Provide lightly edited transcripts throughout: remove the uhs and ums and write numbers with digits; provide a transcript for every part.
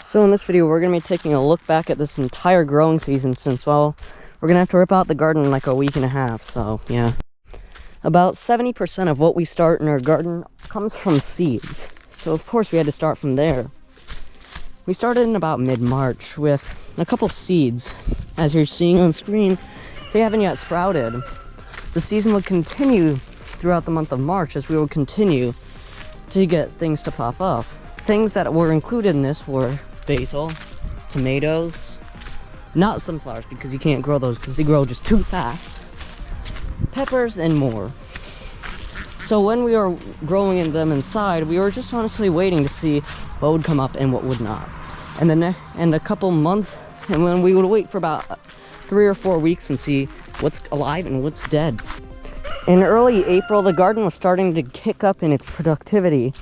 So in this video, we're going to be taking a look back at this entire growing season since, well, we're going to have to rip out the garden in like a week and a half, so yeah. About 70% of what we start in our garden comes from seeds. So of course we had to start from there. We started in about mid-March with a couple seeds. As you're seeing on screen, they haven't yet sprouted. The season would continue throughout the month of March as we would continue to get things to pop up. Things that were included in this were basil, tomatoes, not sunflowers because you can't grow those because they grow just too fast, peppers, and more. So when we were growing them inside, we were just honestly waiting to see what would come up and what would not. And then a couple months, and then we would wait for about 3 or 4 weeks and see what's alive and what's dead. In early April, the garden was starting to kick up in its productivity.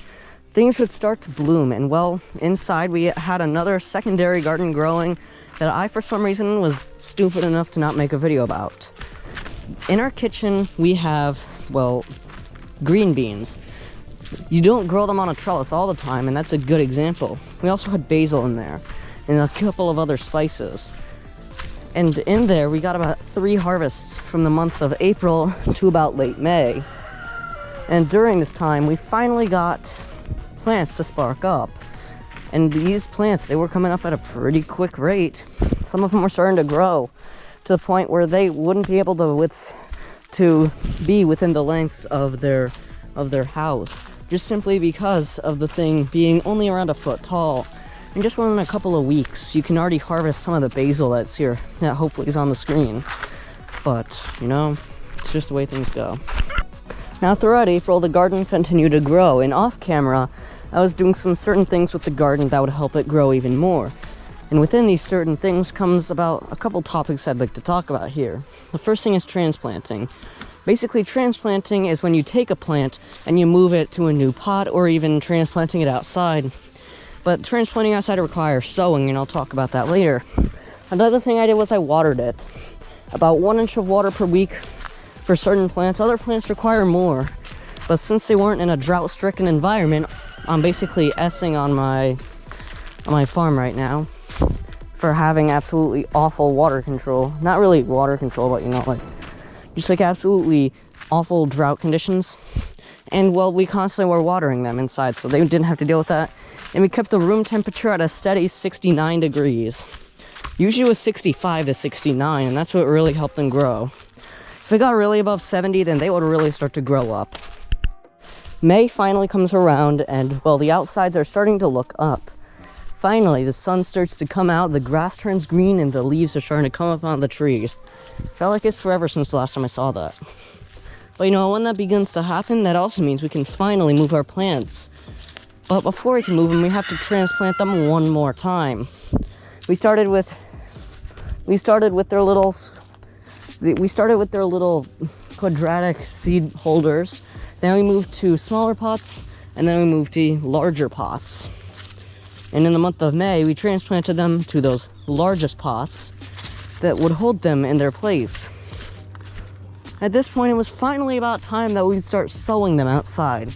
Things would start to bloom, and well, inside we had another secondary garden growing that I, for some reason, was stupid enough to not make a video about. In our kitchen, we have, well, green beans. You don't grow them on a trellis all the time, and that's a good example. We also had basil in there, and a couple of other spices. And in there, we got about 3 harvests from the months of April to about late May. And during this time, we finally got plants to spark up. And these plants, they were coming up at a pretty quick rate. Some of them were starting to grow to the point where they wouldn't be able to be within the lengths of their house, just simply because of the thing being only around a foot tall. And just within a couple of weeks, you can already harvest some of the basil that's here, that hopefully is on the screen. But, you know, it's just the way things go. Now, throughout April, the garden continued to grow, and off camera, I was doing some certain things with the garden that would help it grow even more. And within these certain things comes about a couple topics I'd like to talk about here. The first thing is transplanting. Basically, transplanting is when you take a plant and you move it to a new pot, or even transplanting it outside. But transplanting outside requires sowing, and I'll talk about that later. Another thing I did was I watered it. About 1 inch of water per week for certain plants. Other plants require more. But since they weren't in a drought-stricken environment, I'm basically S-ing on my farm right now for having absolutely awful water control. Not really water control, but you know, like, just like absolutely awful drought conditions. And well, we constantly were watering them inside, so they didn't have to deal with that. And we kept the room temperature at a steady 69 degrees. Usually it was 65 to 69, and that's what really helped them grow. If it got really above 70, then they would really start to grow up. May finally comes around, and well, the outsides are starting to look up. Finally, the sun starts to come out, the grass turns green, and the leaves are starting to come up on the trees. Felt like it's forever since the last time I saw that. But you know, when that begins to happen, that also means we can finally move our plants. But before we can move them, we have to transplant them one more time. We started with their little quadratic seed holders. Then we moved to smaller pots, and then we moved to larger pots. And in the month of May, we transplanted them to those largest pots that would hold them in their place. At this point, it was finally about time that we'd start sowing them outside.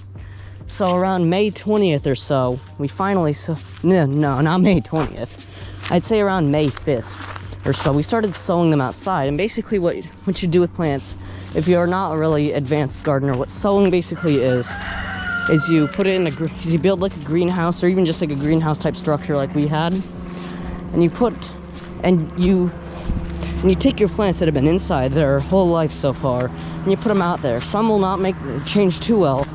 So around May 20th or so, we finally no, not May 20th. I'd say around May 5th or so, we started sowing them outside. And basically what you do with plants, if you're not a really advanced gardener, what sowing basically is you put it in you build like a greenhouse, or even just like a greenhouse type structure like we had. And you take your plants that have been inside their whole life so far, and you put them out there. Some will not change too well,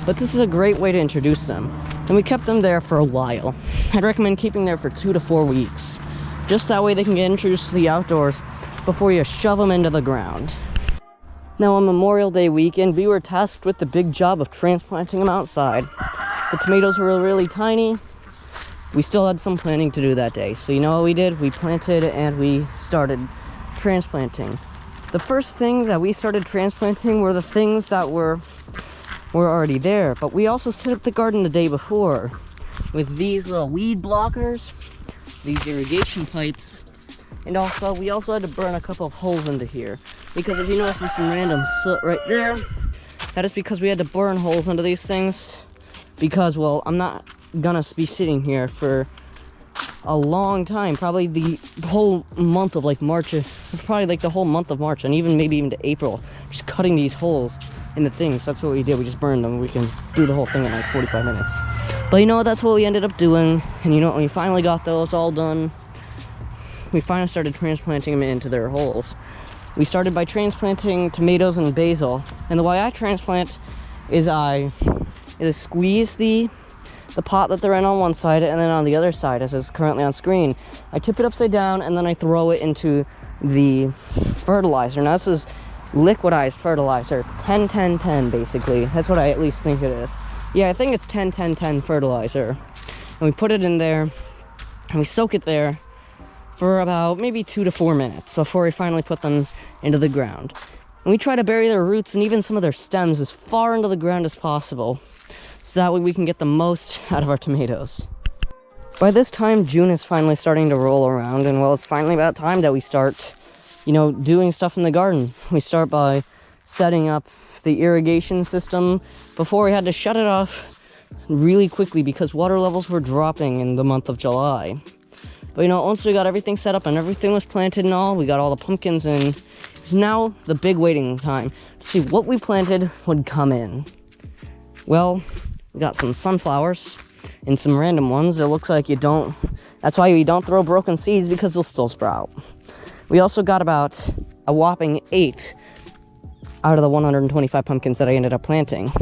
but this is a great way to introduce them. And we kept them there for a while. I'd recommend keeping there for 2 to 4 weeks. Just that way they can get introduced to the outdoors before you shove them into the ground. Now on Memorial Day weekend, we were tasked with the big job of transplanting them outside. The tomatoes were really tiny. We still had some planting to do that day. So you know what we did? We planted and we started transplanting. The first thing that we started transplanting were the things that were already there, but we also set up the garden the day before with these little weed blockers, these irrigation pipes, and we also had to burn a couple of holes into here, because if you notice there's some random soot right there, that is because we had to burn holes into these things, because well, I'm not gonna be sitting here for a long time, probably the whole month of like March, probably like the whole month of March, and maybe even to April, just cutting these holes in the things. That's what we did. We just burned them. We can do the whole thing in like 45 minutes. But you know what, that's what we ended up doing. And you know, when we finally got those all done, we finally started transplanting them into their holes. We started by transplanting tomatoes and basil, and the way I transplant is I squeeze the pot that they're in on one side, and then on the other side, as is currently on screen, I tip it upside down and then I throw it into the fertilizer. Now this is liquidized fertilizer. It's 10-10-10 basically. That's what I at least think it is. Yeah, I think it's 10-10-10 fertilizer. And we put it in there and we soak it there for about maybe 2 to 4 minutes before we finally put them into the ground. And we try to bury their roots and even some of their stems as far into the ground as possible, so that way we can get the most out of our tomatoes. By this time, June is finally starting to roll around, and well, it's finally about time that we start, you know, doing stuff in the garden. We start by setting up the irrigation system. Before, we had to shut it off really quickly because water levels were dropping in the month of July. But you know, once we got everything set up and everything was planted and all, we got all the pumpkins in, it's now the big waiting time to see what we planted would come in. Well, we got some sunflowers and some random ones. It looks like that's why you don't throw broken seeds, because they'll still sprout. We also got about a whopping 8 out of the 125 pumpkins that I ended up planting.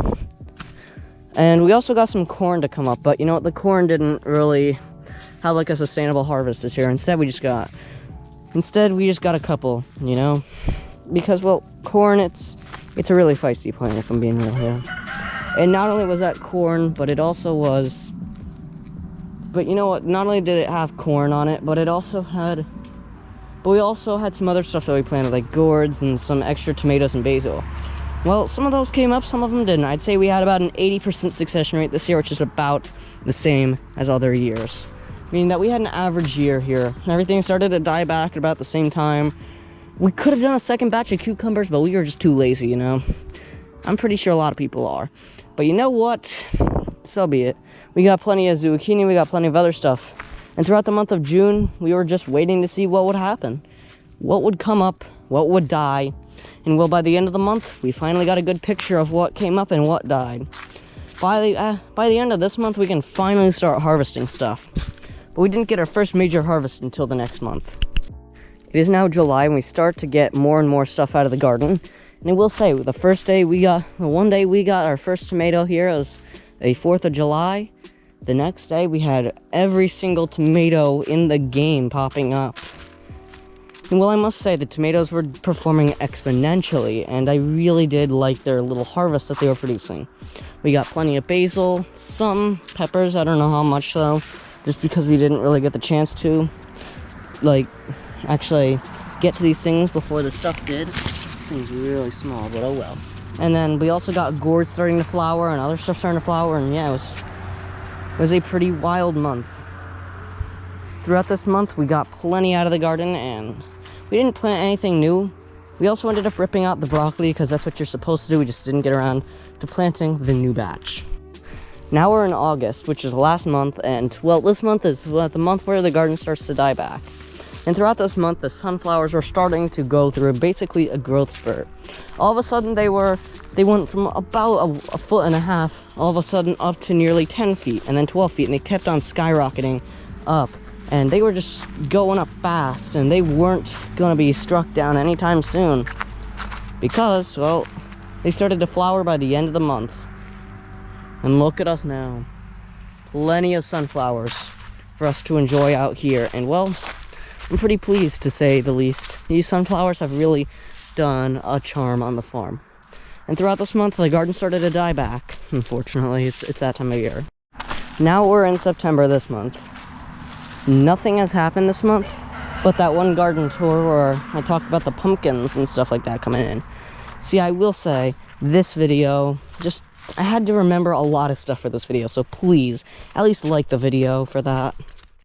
And we also got some corn to come up, but you know what, the corn didn't really have like a sustainable harvest this year. Instead we just got a couple, you know, because well, corn, it's a really feisty plant, if I'm being real here. And not only was that corn, but it also was, but you know what, not only did it have corn on it, but we also had some other stuff that we planted, like gourds and some extra tomatoes and basil. Well, some of those came up, some of them didn't. I'd say we had about an 80% succession rate this year, which is about the same as other years. Meaning that we had an average year here. Everything started to die back at about the same time. We could have done a second batch of cucumbers, but we were just too lazy, you know. I'm pretty sure a lot of people are. But you know what? So be it. We got plenty of zucchini, we got plenty of other stuff. And throughout the month of June, we were just waiting to see what would happen. What would come up, what would die. And well, by the end of the month, we finally got a good picture of what came up and what died. By the end of this month, we can finally start harvesting stuff. But we didn't get our first major harvest until the next month. It is now July, and we start to get more and more stuff out of the garden. And I will say, the one day we got our first tomato here, it was a 4th of July. The next day we had every single tomato in the game popping up. And well, I must say, the tomatoes were performing exponentially, and I really did like their little harvest that they were producing. We got plenty of basil, some peppers, I don't know how much though, just because we didn't really get the chance to, like, actually get to these things before the stuff did. Thing's really small, but oh well. And then we also got gourds starting to flower and other stuff starting to flower, and yeah, it was a pretty wild month. Throughout this month, we got plenty out of the garden, and we didn't plant anything new. We also ended up ripping out the broccoli, because that's what you're supposed to do. We just didn't get around to planting the new batch. Now we're in August, which is last month, and well, this month is the month where the garden starts to die back. And throughout this month, the sunflowers were starting to go through basically a growth spurt. All of a sudden, they went from about a foot and a half, all of a sudden up to nearly 10 feet, and then 12 feet, and they kept on skyrocketing up. And they were just going up fast, and they weren't going to be struck down anytime soon. Because, well, they started to flower by the end of the month. And look at us now. Plenty of sunflowers for us to enjoy out here. And, well, I'm pretty pleased, to say the least. These sunflowers have really done a charm on the farm. And throughout this month, the garden started to die back. Unfortunately, it's that time of year. Now we're in September this month. Nothing has happened this month, but that one garden tour where I talked about the pumpkins and stuff like that coming in. See, I will say, this video, I had to remember a lot of stuff for this video, so please, at least like the video for that.